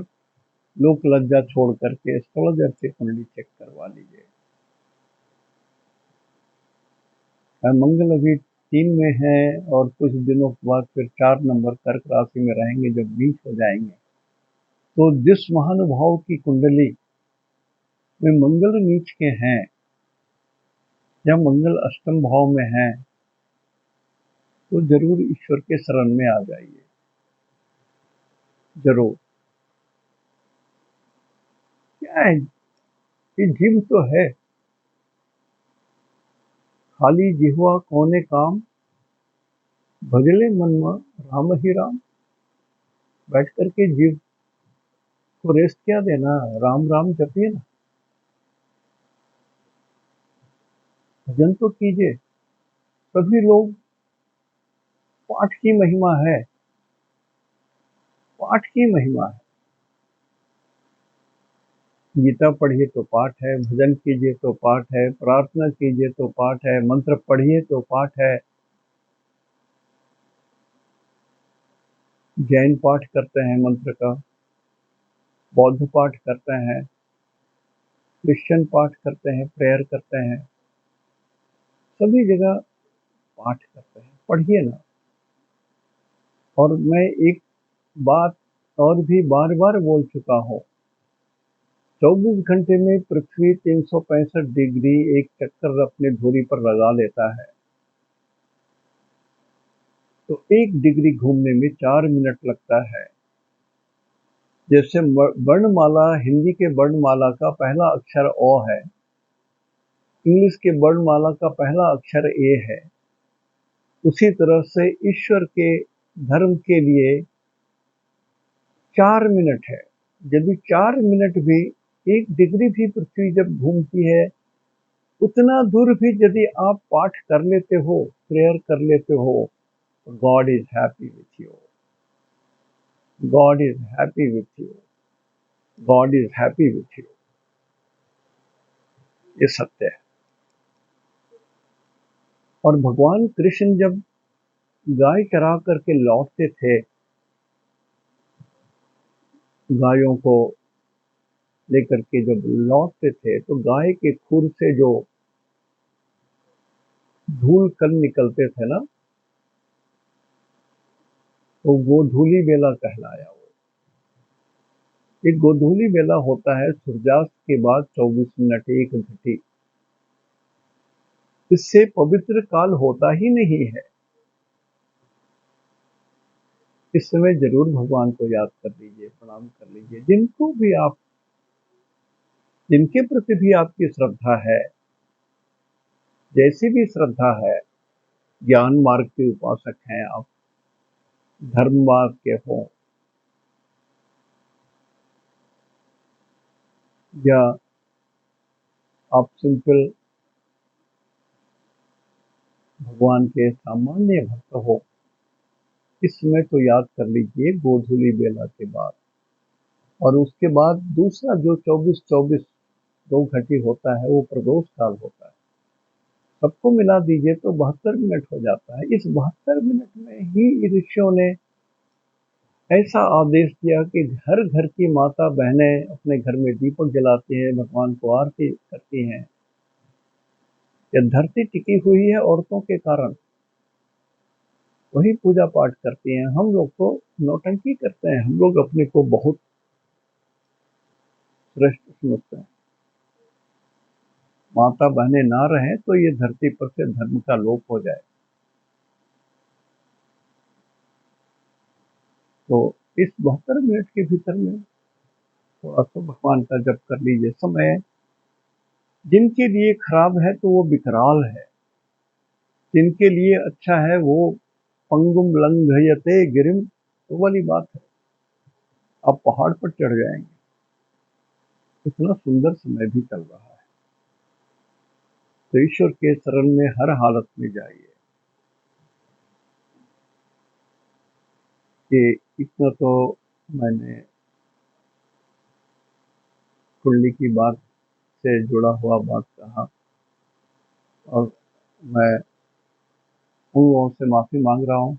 लोक लज्जा छोड़ करके एस्ट्रोलॉजर से कुंडली चेक करवा लीजिए। मंगल अभी 3 में है और कुछ दिनों के बाद फिर 4 नंबर कर्क राशि में रहेंगे, जब नीच हो जाएंगे। तो जिस महानुभाव की कुंडली में मंगल नीच के हैं या मंगल अष्टम भाव में है, तो जरूर ईश्वर के शरण में आ जाइए, जरूर। क्या है, कि जीव तो है, खाली जिह्वा कौने काम, भजले मन में राम ही राम। बैठ करके जीव को रेस्ट क्या देना, राम राम जपिए ना, भजन तो कीजिए। सभी लोग, पाठ की महिमा है, पाठ की महिमा है। गीता पढ़िए तो पाठ है, भजन कीजिए तो पाठ है, प्रार्थना कीजिए तो पाठ है, मंत्र पढ़िए तो पाठ है। जैन पाठ करते हैं मंत्र का, बौद्ध पाठ करते हैं, क्रिश्चियन पाठ करते हैं, प्रेयर करते हैं, सभी जगह पाठ करते हैं। पढ़िए ना। और मैं एक बात और भी बार बार बोल चुका हूँ, 24 घंटे में पृथ्वी 365 डिग्री एक चक्कर अपने धुरी पर लगा लेता है, तो 1 डिग्री घूमने में 4 मिनट लगता है। जैसे वर्णमाला, हिंदी के वर्णमाला का पहला अक्षर ओ है, इंग्लिश के वर्णमाला का पहला अक्षर ए है, उसी तरह से ईश्वर के धर्म के लिए 4 मिनट है। यदि 4 मिनट भी, 1 डिग्री भी पृथ्वी जब घूमती है, उतना दूर भी यदि आप पाठ कर लेते हो, प्रेयर कर लेते हो, God is happy with you, God is happy with you, God is happy with you. ये सत्य है। और भगवान कृष्ण जब गाय चरा करके लौटते थे, गायों को लेकर के जब लौटते थे, तो गाय के खुर से जो धूल कण निकलते थे ना, तो गोधूली बेला कहलाया। वो एक गोधूली बेला होता है सूर्यास्त के बाद 24 मिनट 1 घटी, इससे पवित्र काल होता ही नहीं है। इस समय जरूर भगवान को याद कर लीजिए, प्रणाम कर लीजिए। जिनको भी आप, जिनके प्रति भी आपकी श्रद्धा है, जैसी भी श्रद्धा है, ज्ञान मार्ग के उपासक हैं आप, धर्म मार्ग के हो, या आप सिंपल भगवान के सामान्य भक्त हो, इस समय तो याद कर लीजिए गोधूली बेला के बाद। और उसके बाद दूसरा जो 24-24 2 घटी होता है, वो प्रदोष काल होता है। सबको मिला दीजिए तो 72 मिनट हो जाता है। इस 72 मिनट में ही ऋषियों ने ऐसा आदेश दिया कि घर घर की माता बहनें अपने घर में दीपक जलाती हैं, भगवान को आरती करती हैं। यह धरती टिकी हुई है औरतों के कारण, वही पूजा पाठ करती हैं। हम लोग तो नौटंकी करते हैं, हम लोग अपने को बहुत श्रेष्ठ समझते हैं। माता बहनें ना रहें तो ये धरती पर से धर्म का लोप हो जाए। तो इस 72 मिनट के भीतर में थोड़ा सा भगवान का जप कर लीजिए। समय जिनके लिए खराब है तो वो विकराल है, जिनके लिए अच्छा है वो पंगुम लंघयते गिरिम, वो वाली बात है। आप पहाड़ पर चढ़ जाएंगे। इतना सुंदर समय भी चल रहा है, तो ईश्वर के शरण में हर हालत में जाइए। कि इतना तो मैंने कुंडली की बात से जुड़ा हुआ बात कहा, और मैं उन लोगों से माफी मांग रहा हूँ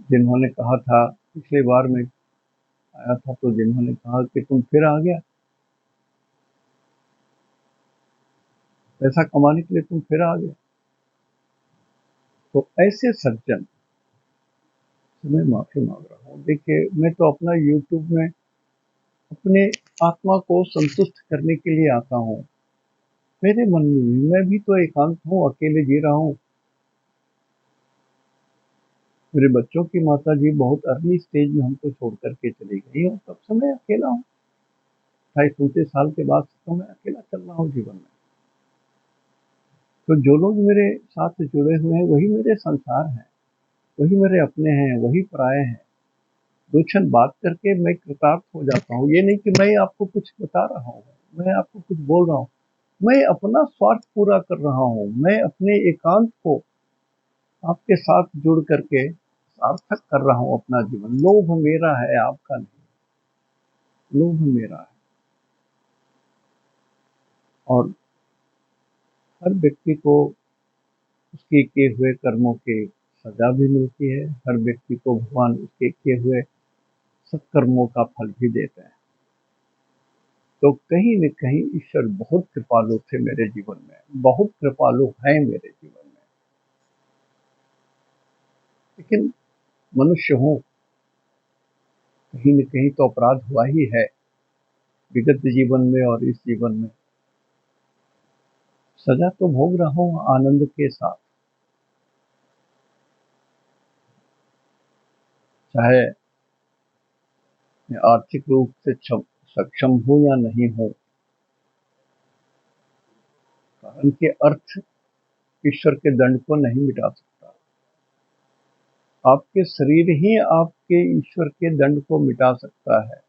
जिन्होंने कहा था, पिछली बार में आया था तो जिन्होंने कहा कि तुम फिर आ गया, पैसा कमाने के लिए तुम फिर आ गया। तो ऐसे सज्जन से मैं माफी मांग रहा हूँ। देखिए, मैं तो अपना यूट्यूब में अपने आत्मा को संतुष्ट करने के लिए आता हूँ। मेरे मन में भी, मैं भी तो एकांत हूँ, अकेले जी रहा हूँ। मेरे बच्चों की माता जी बहुत अर्ली स्टेज में हमको छोड़ करके चली गई, और तब से मैं अकेला हूँ। 28-29 साल के बाद से तो मैं अकेला चल रहा हूँ जीवन में। तो जो लोग मेरे साथ जुड़े हुए हैं वही मेरे संसार हैं, वही मेरे अपने हैं, वही पराये हैं। 2 क्षण बात करके मैं कृतार्थ हो जाता हूँ। ये नहीं कि मैं आपको कुछ बता रहा हूँ, मैं आपको कुछ बोल रहा हूँ। मैं अपना स्वार्थ पूरा कर रहा हूँ। मैं अपने एकांत को आपके साथ जुड़ करके सार्थक कर रहा हूँ अपना जीवन। लोभ मेरा है, आपका नहीं। लोभ मेरा है। और हर व्यक्ति को उसके किए हुए कर्मों की सजा भी मिलती है। हर व्यक्ति को भगवान उसके किए हुए सत्कर्मों का फल भी देते हैं। तो कहीं न कहीं ईश्वर बहुत कृपालु थे मेरे जीवन में, बहुत कृपालु हैं मेरे जीवन में। लेकिन मनुष्य हूँ, कहीं न कहीं तो अपराध हुआ ही है, विगत जीवन में और इस जीवन में। सजा तो भोग रहा हूँ आनंद के साथ, चाहे मैं आर्थिक रूप से सक्षम हूँ या नहीं हूँ। कारण के अर्थ ईश्वर के दंड को नहीं मिटा सकता। आपके शरीर ही आपके ईश्वर के दंड को मिटा सकता है।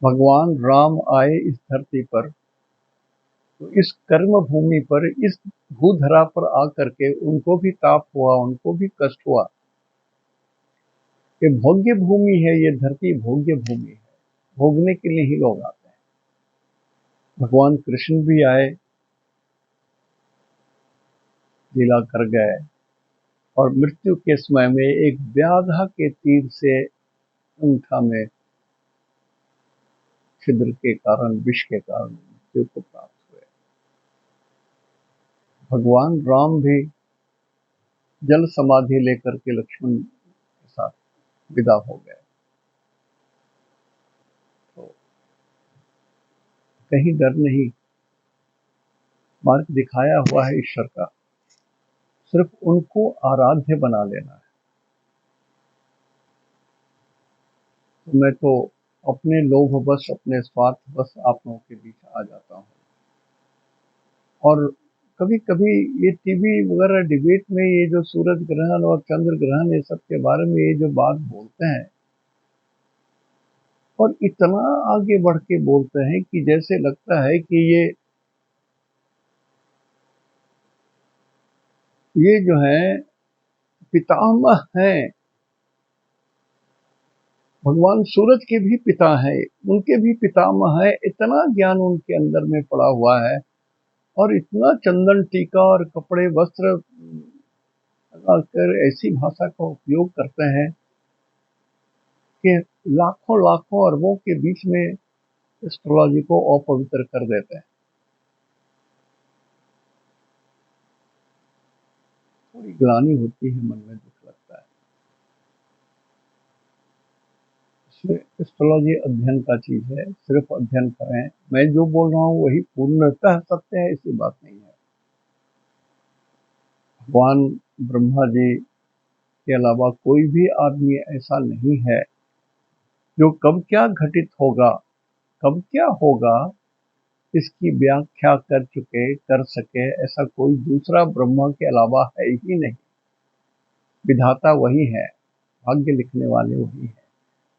भगवान राम आए इस धरती पर, तो इस कर्म भूमि पर, इस भूधरा पर आकर के उनको भी ताप हुआ, उनको भी कष्ट हुआ। ये भोग्य भूमि है, ये धरती भोग्य भूमि है, भोगने के लिए ही लोग आते हैं। भगवान कृष्ण भी आए, लीला कर गए, और मृत्यु के समय में एक व्याधा के तीर से अंगूठा में छिद्र के कारण, विष के कारण मृत्यु को प्राप्त हुए। भगवान राम भी जल समाधि लेकर के लक्ष्मण के साथ विदा हो गए। तो कहीं डर नहीं, मार्ग दिखाया हुआ है ईश्वर का, सिर्फ उनको आराध्य बना लेना है। तो मैं तो अपने लोभवश, अपने स्वार्थवश आप लोगों के बीच आ जाता हूँ। और कभी कभी ये टीवी वगैरह डिबेट में ये जो सूरज ग्रहण और चंद्र ग्रहण ये सब के बारे में ये जो बात बोलते हैं, और इतना आगे बढ़ के बोलते हैं कि जैसे लगता है कि ये जो है पितामह हैं, भगवान सूरज के भी पिता हैं, उनके भी पितामह हैं। इतना ज्ञान उनके अंदर में पड़ा हुआ है, और इतना चंदन टीका और कपड़े वस्त्र लगाकर ऐसी भाषा का उपयोग करते हैं कि लाखों लाखों अरबों के बीच में एस्ट्रोलॉजी को अपवित्र कर देते हैं। थोड़ी ग्लानि होती है, मन में दुख लगता है। इसलिए एस्ट्रोलॉजी अध्ययन का चीज है, सिर्फ अध्ययन करें। मैं जो बोल रहा हूँ वही पूर्णतः सत्य है, ऐसी बात नहीं है। भगवान ब्रह्मा जी के अलावा कोई भी आदमी ऐसा नहीं है जो कब क्या घटित होगा, कब क्या होगा, इसकी व्याख्या कर सके, ऐसा कोई दूसरा ब्रह्मा के अलावा है ही नहीं। विधाता वही है, भाग्य लिखने वाले वही है,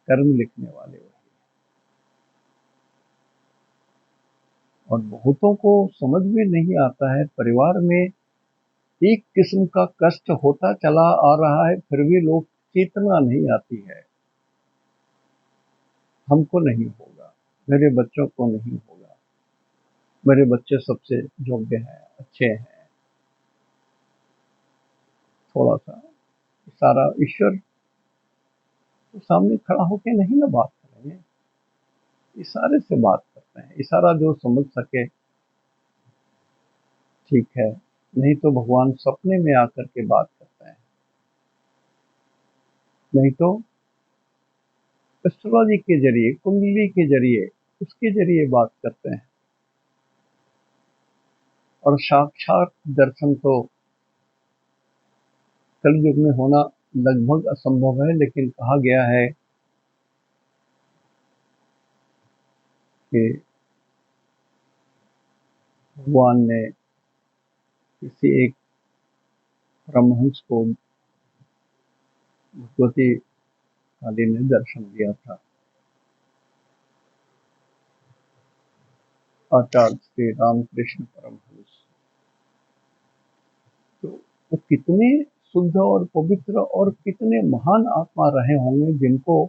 कर्म लिखने वाले वही है। और बहुतों को समझ में नहीं आता है, परिवार में एक किस्म का कष्ट होता चला आ रहा है, फिर भी लोग चेतना नहीं आती है। हमको नहीं होगा, मेरे बच्चों को नहीं होगा, मेरे बच्चे सबसे योग्य हैं, अच्छे हैं। थोड़ा सा इशारा, ईश्वर तो सामने खड़ा होके नहीं ना बात करेंगे, इशारे से बात करते हैं। इशारा जो समझ सके ठीक है, नहीं तो भगवान सपने में आकर के बात करते हैं, नहीं तो एस्ट्रोलॉजी के जरिए, कुंडली के जरिए, उसके जरिए बात करते हैं। और साक्षात दर्शन तो कलयुग में होना लगभग असंभव है, लेकिन कहा गया है कि भगवान ने किसी एक परमहंस को भगवती काली ने दर्शन दिया था। आचार्य श्री रामकृष्ण परमहंस, तो वो कितने शुद्ध और पवित्र और कितने महान आत्मा रहे होंगे जिनको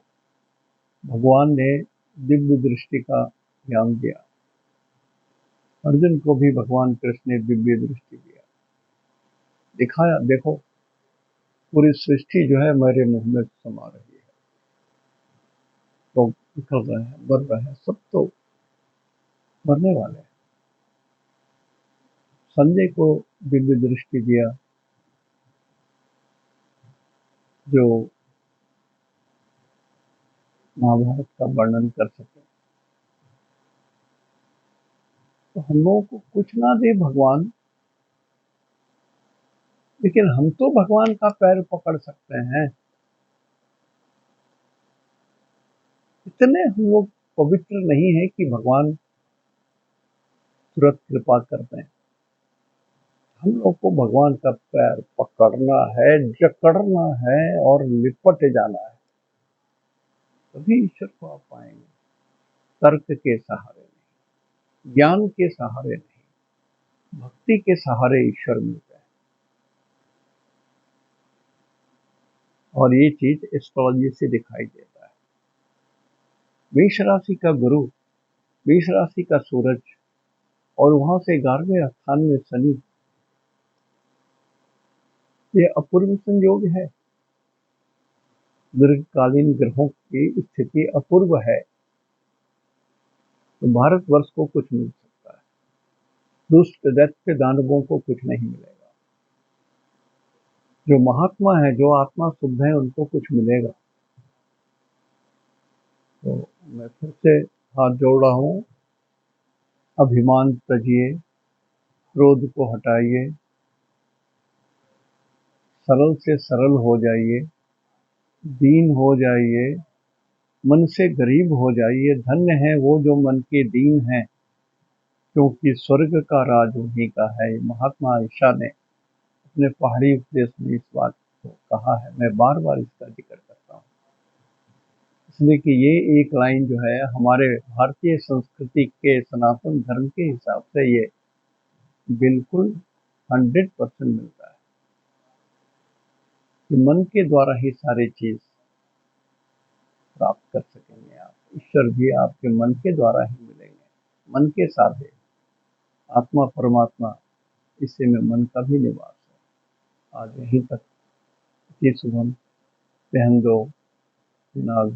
भगवान ने दिव्य दृष्टि का ज्ञान दिया। अर्जुन को भी भगवान कृष्ण ने दिव्य दृष्टि दिया, दिखाया देखो पूरी सृष्टि जो है मेरे मुंह में समा रही है, लोग निकल रहे हैं, मर रहे हैं, सब तो मरने वाले हैं। संजय को दिव्य दृष्टि दिया जो महाभारत का वर्णन कर सके। तो हम लोगों को कुछ ना दे भगवान, लेकिन हम तो भगवान का पैर पकड़ सकते हैं। इतने हम लोग पवित्र नहीं है कि भगवान तुरंत कृपा कर दें। हम लोग को भगवान का पैर पकड़ना है, जकड़ना है और लिपट जाना है, तभी ईश्वर को आप पाएंगे। तर्क के सहारे नहीं, ज्ञान के सहारे नहीं, भक्ति के सहारे ईश्वर मिलते हैं। और ये चीज एस्ट्रोलॉजी से दिखाई देता है। मेष राशि का गुरु, मेष राशि का सूरज और वहां से 11वें स्थान में शनि, ये अपूर्व संयोग है। दीर्घकालीन ग्रहों की स्थिति अपूर्व है, तो भारतवर्ष को कुछ मिल सकता है, दुष्ट दैत्य दानवों को कुछ नहीं मिलेगा। जो महात्मा है, जो आत्मा शुद्ध है, उनको कुछ मिलेगा। तो मैं फिर से हाथ जोड़ रहा हूँ, अभिमान तजिए, क्रोध को हटाइए, सरल से सरल हो जाइए, दीन हो जाइए, मन से गरीब हो जाइए। धन्य है वो जो मन के दीन हैं, क्योंकि स्वर्ग का राज उन्हीं का है। महात्मा ईशा ने अपने पहाड़ी उपदेश में इस बात को कहा है। मैं बार बार इसका जिक्र करता हूँ, इसलिए कि ये एक लाइन जो है हमारे भारतीय संस्कृति के सनातन धर्म के हिसाब से ये बिल्कुल 100% मिलता है कि मन के द्वारा ही सारी चीज प्राप्त कर सकेंगे आप। ईश्वर भी आपके मन के द्वारा ही मिलेंगे, मन के साधे। आत्मा परमात्मा, इसी में मन का भी निवास है। आज यहीं तक, शुभम, पहन दो, नाज